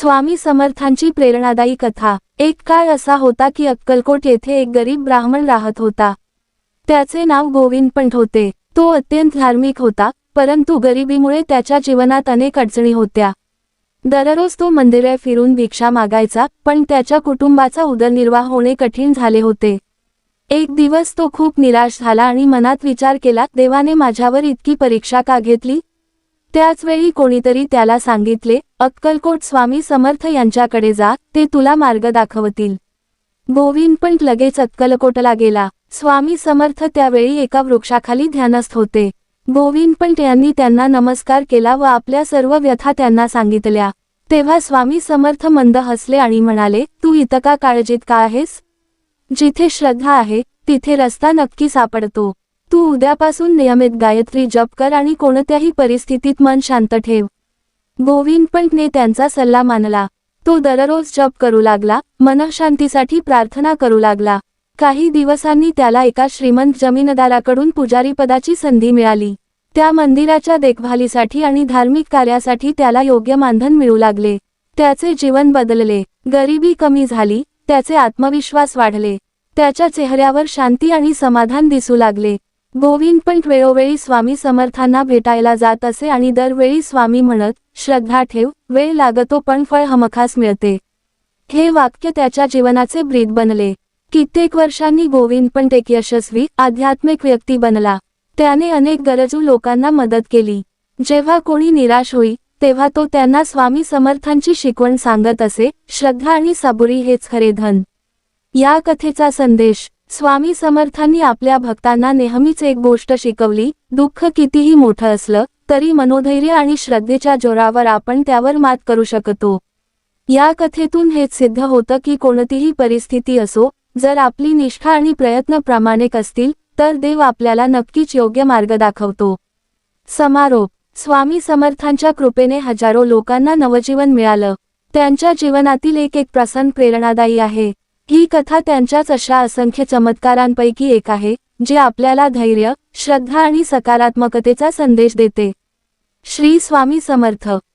स्वामी समर्थांची प्रेरणादायी कथा। एक काळ असा होता की अक्कलकोट येथे एक गरीब ब्राह्मण राहत होता। त्याचे नाव गोविंदपंत होते। तो अत्यंत धार्मिक होता, परंतु गरिबीमुळे त्याच्या जीवनात अनेक अडचणी होत्या। दररोज तो मंदिरे फिरून भिक्षा मागायचा, पण त्याच्या कुटुंबाचा उदरनिर्वाह होणे कठीण झाले होते। एक दिवस तो खूप निराश झाला आणि मनात विचार केला, देवाने माझ्यावर इतकी परीक्षा का घेतली? त्याच वेळी कोणीतरी त्याला सांगितले, अक्कलकोट स्वामी समर्थ यांच्याकडे जा, ते तुला मार्ग दाखवतील। गोविंदपंत लगेच अक्कलकोटला गेला। स्वामी समर्थ त्यावेळी एका वृक्षाखाली ध्यानस्थ होते। गोविंदपंत यांनी त्यांना नमस्कार केला व आपल्या सर्व व्यथा त्यांना सांगितल्या। तेव्हा स्वामी समर्थ मंद हसले आणि म्हणाले, तू इतका काळजीत का आहेस? जिथे श्रद्धा आहे, तिथे रस्ता नक्की सापडतो। तू उद्यापासून नियमित गायत्री जप कर आणि कोणत्याही परिस्थितीत मन शांत ठेव। गोविंदपंतने त्यांचा सल्ला मानला। तो दररोज जप करू लागला, मनःशांतीसाठी प्रार्थना करू लागला। काही दिवसांनी त्याला एका श्रीमंत जमीनदाराकडून पुजारीपदाची संधी मिळाली। त्या मंदिराच्या देखभालीसाठी आणि धार्मिक कार्यासाठी त्याला योग्य मानधन मिळू लागले। त्याचे जीवन बदलले, गरिबी कमी झाली, त्याचे आत्मविश्वास वाढले, त्याच्या चेहऱ्यावर शांती आणि समाधान दिसू लागले। गोविंदपंत वेळोवेळी स्वामी समर्थांना भेटायला जात असे आणि दरवेळी स्वामी म्हणत, श्रद्धा ठेव, वेळ लागतो पण फळ हमखास मिळते। हे वाक्य त्याच्या जीवनाचे ब्रीद बनले। कित्येक वर्षांनी गोविंदपंत एक यशस्वी आध्यात्मिक व्यक्ती बनला। त्याने अनेक गरजू लोकांना मदत केली। जेव्हा कोणी निराश होई, तेव्हा तो त्यांना स्वामी समर्थांची शिकवण सांगत असे, श्रद्धा आणि सबुरी हेच खरे धन। या कथेचा संदेश, स्वामी समर्थांनी आपल्या भक्तांना नेहमीच एक गोष्ट शिकवली, दुःख कितीही मोठं असलं, तरी मनोधैर्य आणि श्रद्धेच्या जोरावर आपण त्यावर मात करू शकतो। या कथेतून हेच सिद्ध होतं की कोणतीही परिस्थिती असो, जर आपली निष्ठा आणि प्रयत्न प्रामाणिक असतील, तर देव आपल्याला नक्कीच योग्य मार्ग दाखवतो। समारोप, स्वामी समर्थांच्या कृपेने हजारो लोकांना नवजीवन मिळालं। त्यांच्या जीवनातील एक प्रसंग प्रेरणादायी आहे। ही कथा त्यांच्याच अशा असंख्य चमत्कारांपैकी एक आहे, जे आपल्याला धैर्य, श्रद्धा आणि सकारात्मकतेचा संदेश देते। श्री स्वामी समर्थ।